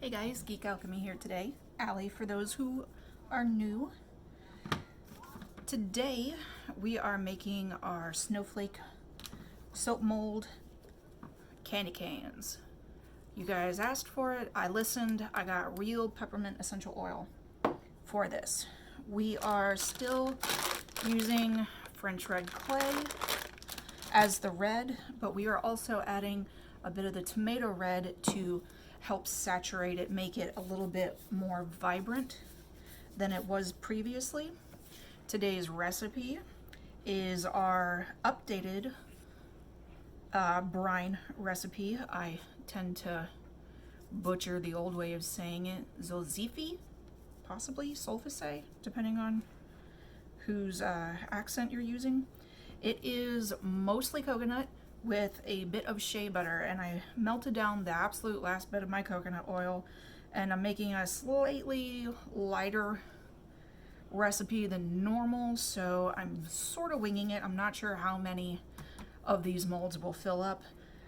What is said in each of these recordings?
Hey guys, Geek Alchemy here today. Allie for those who are new. Today we are making our snowflake soap mold candy cans. You guys asked for it, I listened, I got real peppermint essential oil for this. We are still using French red clay as the red, but we are also adding a bit of the tomato red to help saturate it, make it a little bit more vibrant than it was previously. Today's recipe is our updated brine recipe. I tend to butcher the old way of saying it. Zolzifi, possibly sulfise, depending on whose accent you're using. It is mostly coconut with a bit of shea butter, and I melted down the absolute last bit of my coconut oil, and I'm making a slightly lighter recipe than normal, so I'm sort of winging it. I'm not sure how many of these molds will fill up.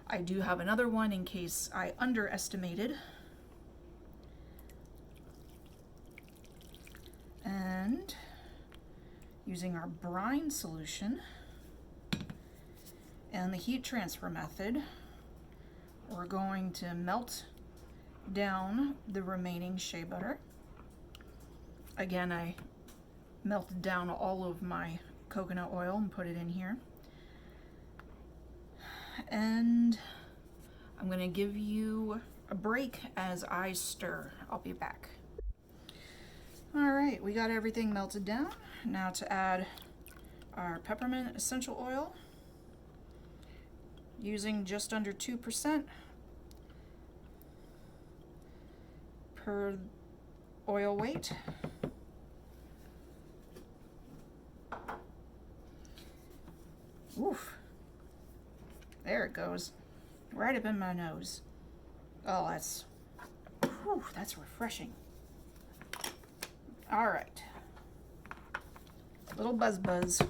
I do have another one in case I underestimated. And using our brine solution and the heat transfer method, we're going to melt down the remaining shea butter. Again, I melted down all of my coconut oil and put it in here. And I'm gonna give you a break as I stir. I'll be back. All right, we got everything melted down. Now to add our peppermint essential oil, using just under 2% per oil weight. Oof. There it goes. Right up in my nose. Oh, that's refreshing. All right. Little buzz buzz.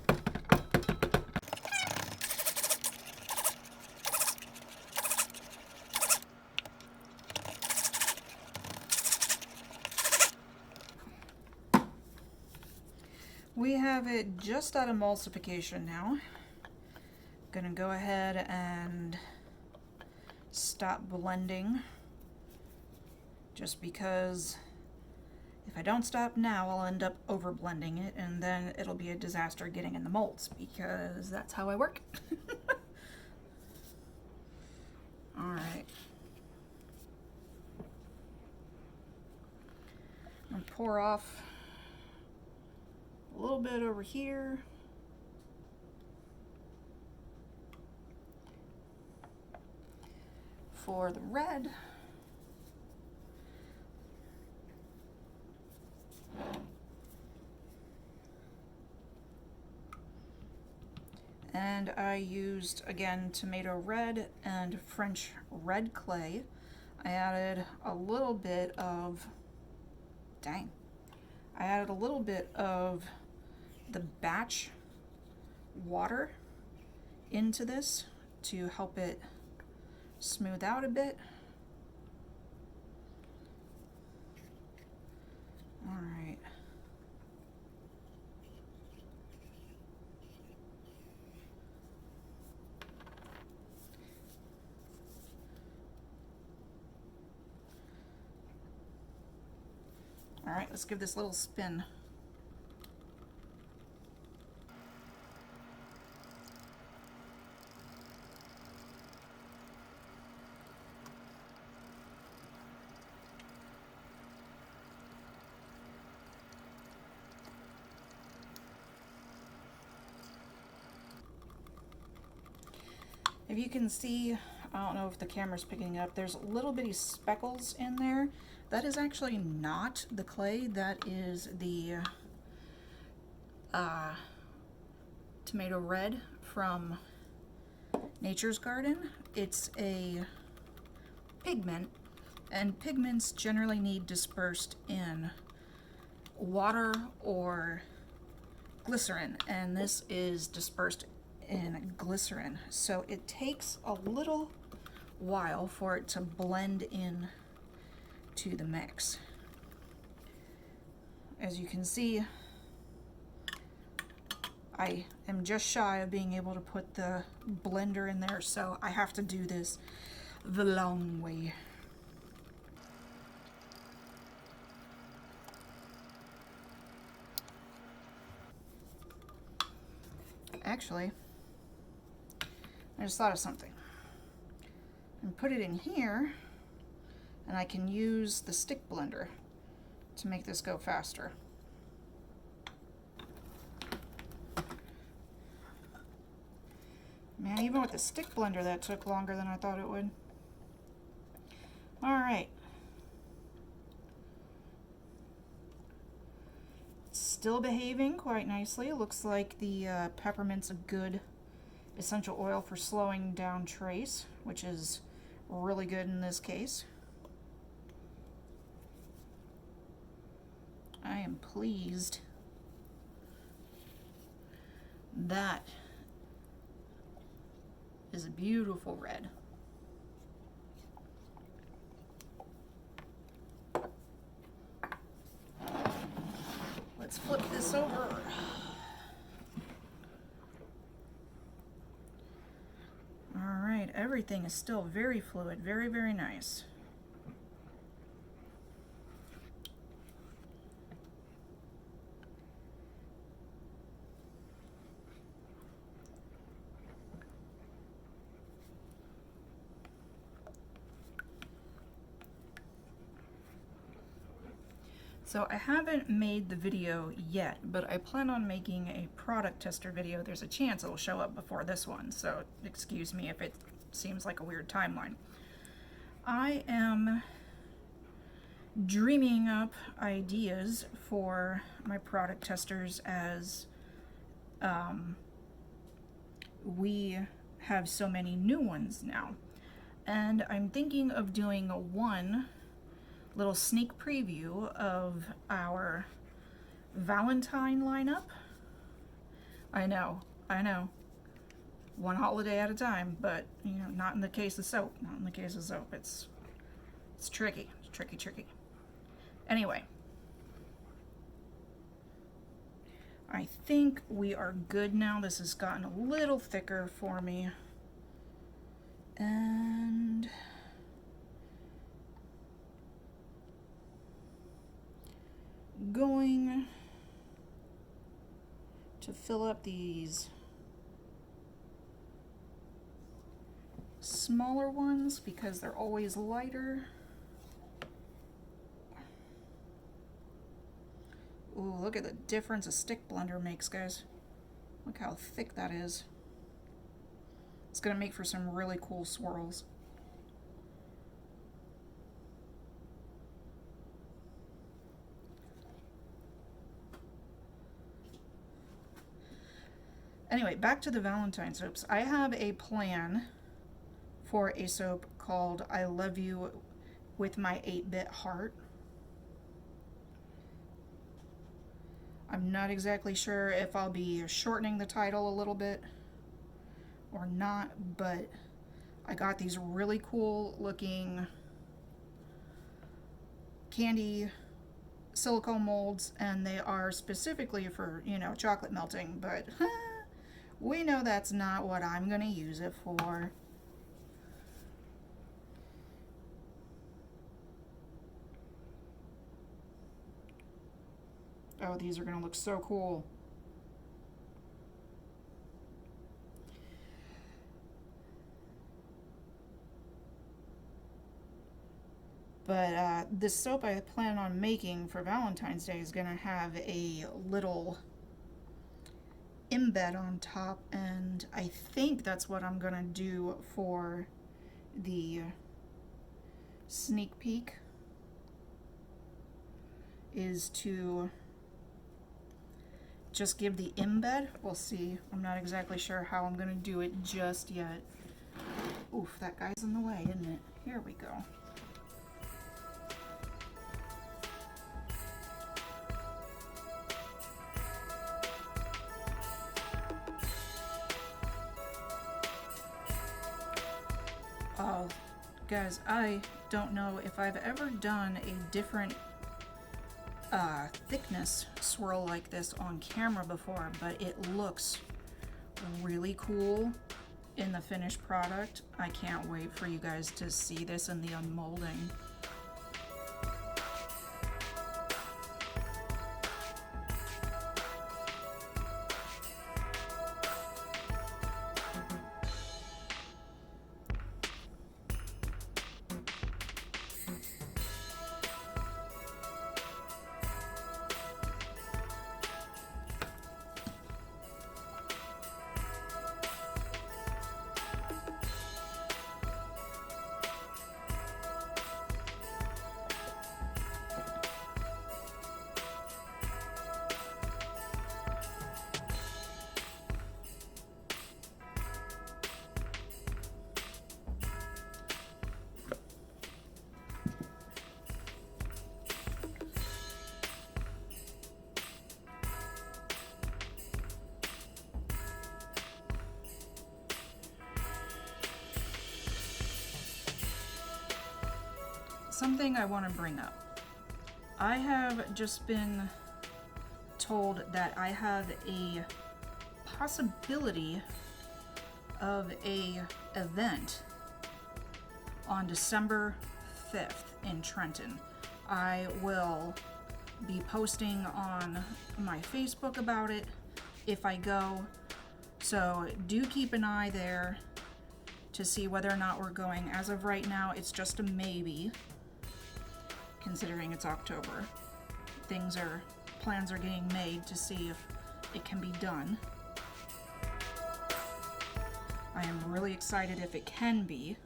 We have it just out of emulsification now. Gonna go ahead and stop blending, just because if I don't stop now, I'll end up over blending it, and then it'll be a disaster getting in the molds, because that's how I work. All right. I'm gonna pour off a little bit over here. For the red. And I used, again, tomato red and French red clay. I added a little bit of, I added a little bit of the batch water into this to help it smooth out a bit. All right. All right, let's give this a little spin. If you can see, I don't know if the camera's picking up, there's little bitty speckles in there. That is actually not the clay, that is the tomato red from Nature's Garden. It's a pigment, and pigments generally need dispersed in water or glycerin, and this is dispersed in glycerin, so it takes a little while for it to blend in to the mix. As you can see, I am just shy of being able to put the blender in there, so I have to do this the long way. Actually, I just thought of something. And put it in here, and I can use the stick blender to make this go faster. Man, even with the stick blender, that took longer than I thought it would. All right. It's still behaving quite nicely. It looks like the peppermint's a good essential oil for slowing down trace, which is really good in this case. I am pleased. That is a beautiful red. Let's flip this over. All right, everything is still very fluid, very, very nice. So I haven't made the video yet, but I plan on making a product tester video. There's a chance it'll show up before this one, so excuse me if it seems like a weird timeline. I am dreaming up ideas for my product testers as we have so many new ones now. And I'm thinking of doing one little sneak preview of our Valentine lineup. I know, one holiday at a time, but you know, not in the case of soap. Not in the case of soap. It's tricky. It's tricky. Anyway, I think we are good now. This has gotten a little thicker for me, and going to fill up these smaller ones because they're always lighter. Ooh, look at the difference a stick blender makes, guys. Look how thick that is. It's gonna make for some really cool swirls. Anyway, back to the Valentine soaps. I have a plan for a soap called I Love You with My 8-Bit Heart. I'm not exactly sure if I'll be shortening the title a little bit or not, but I got these really cool looking candy silicone molds, and they are specifically for, you know, chocolate melting, but we know that's not what I'm gonna use it for. Oh, these are gonna look so cool. But this soap I plan on making for Valentine's Day is gonna have a little embed on top, and I think that's what I'm gonna do for the sneak peek, is to just give the embed. We'll see. I'm not exactly sure how I'm gonna do it just yet. Oof, that guy's in the way, isn't it? Here we go. Oh, guys, I don't know if I've ever done a different thickness swirl like this on camera before, but it looks really cool in the finished product. I can't wait for you guys to see this in the unmolding. Something I want to bring up. I have just been told that I have a possibility of a event on December 5th in Trenton. I will be posting on my Facebook about it if I go, so do keep an eye there to see whether or not we're going. As of right now, it's just a maybe, considering it's October. Plans are getting made to see if it can be done. I am really excited if it can be,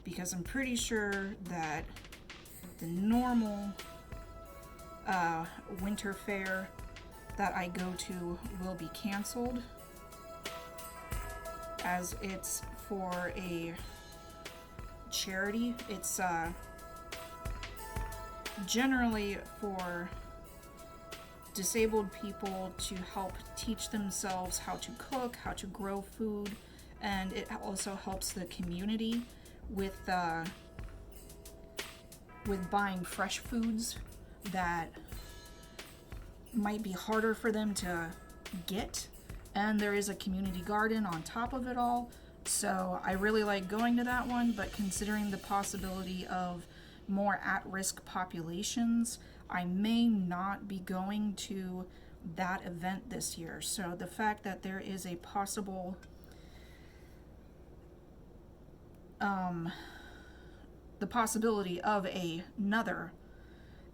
because I'm pretty sure that the normal winter fair that I go to will be canceled, as it's for a charity. It's generally for disabled people to help teach themselves how to cook, how to grow food, and it also helps the community with buying fresh foods that might be harder for them to get. And there is a community garden on top of it all, so I really like going to that one. But considering the possibility of more at-risk populations, I may not be going to that event this year. So the fact that there is a possible the possibility of another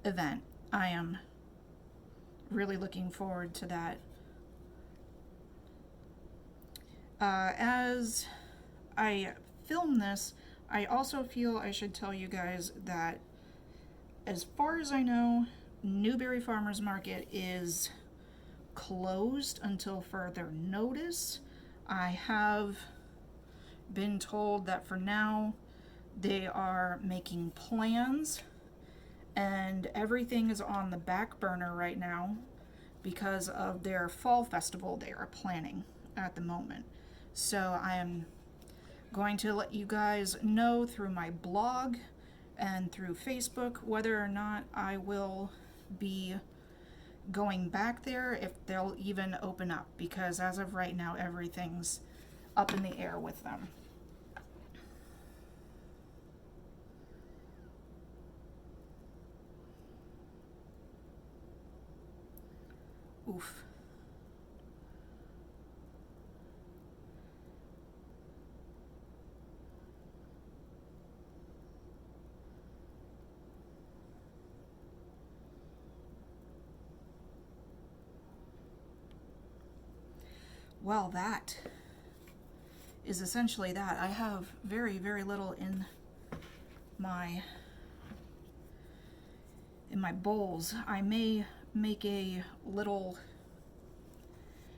event, I am really looking forward to that. As I film this, I also feel I should tell you guys that, as far as I know, Newberry Farmers Market is closed until further notice. I have been told that for now they are making plans, and everything is on the back burner right now because of their fall festival they are planning at the moment. So I am going to let you guys know through my blog and through Facebook whether or not I will be going back there, if they'll even open up, because as of right now everything's up in the air with them. Oof. Well, that is essentially that. I have very, very little in my bowls. I may make a little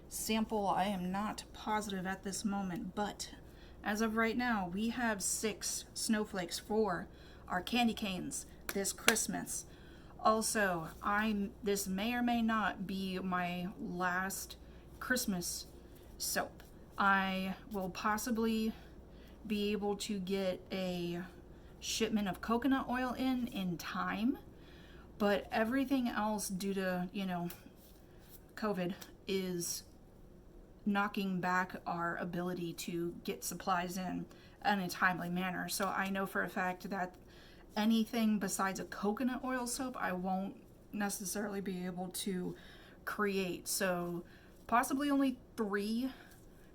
sample. I am not positive at this moment, but as of right now, we have 6 snowflakes for our candy canes this Christmas. Also, this may or may not be my last Christmas soap. I will possibly be able to get a shipment of coconut oil in time, but everything else due to, you know, COVID is knocking back our ability to get supplies in a timely manner. So I know for a fact that anything besides a coconut oil soap I won't necessarily be able to create. So possibly only 3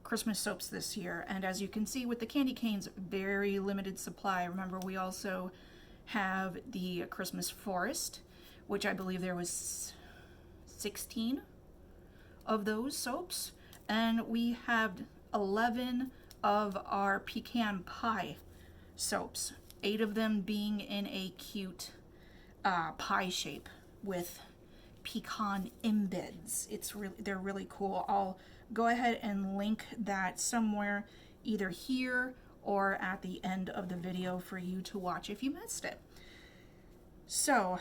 Christmas soaps this year. And as you can see with the candy canes, very limited supply. Remember, we also have the Christmas forest, which I believe there was 16 of those soaps. And we have 11 of our pecan pie soaps, 8 of them being in a cute pie shape with pecan embeds. They're really cool. I'll go ahead and link that somewhere, either here or at the end of the video for you to watch if you missed it. So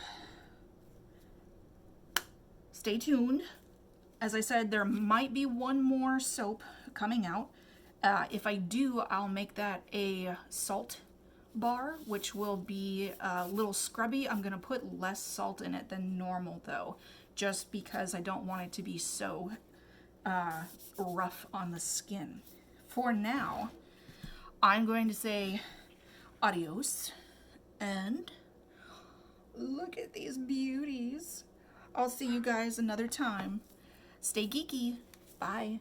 stay tuned. As I said, there might be one more soap coming out. If I do, I'll make that a salt bar, which will be a little scrubby. I'm gonna put less salt in it than normal though, just because I don't want it to be so rough on the skin. For now, I'm going to say adios, and look at these beauties. I'll see you guys another time. Stay geeky. Bye.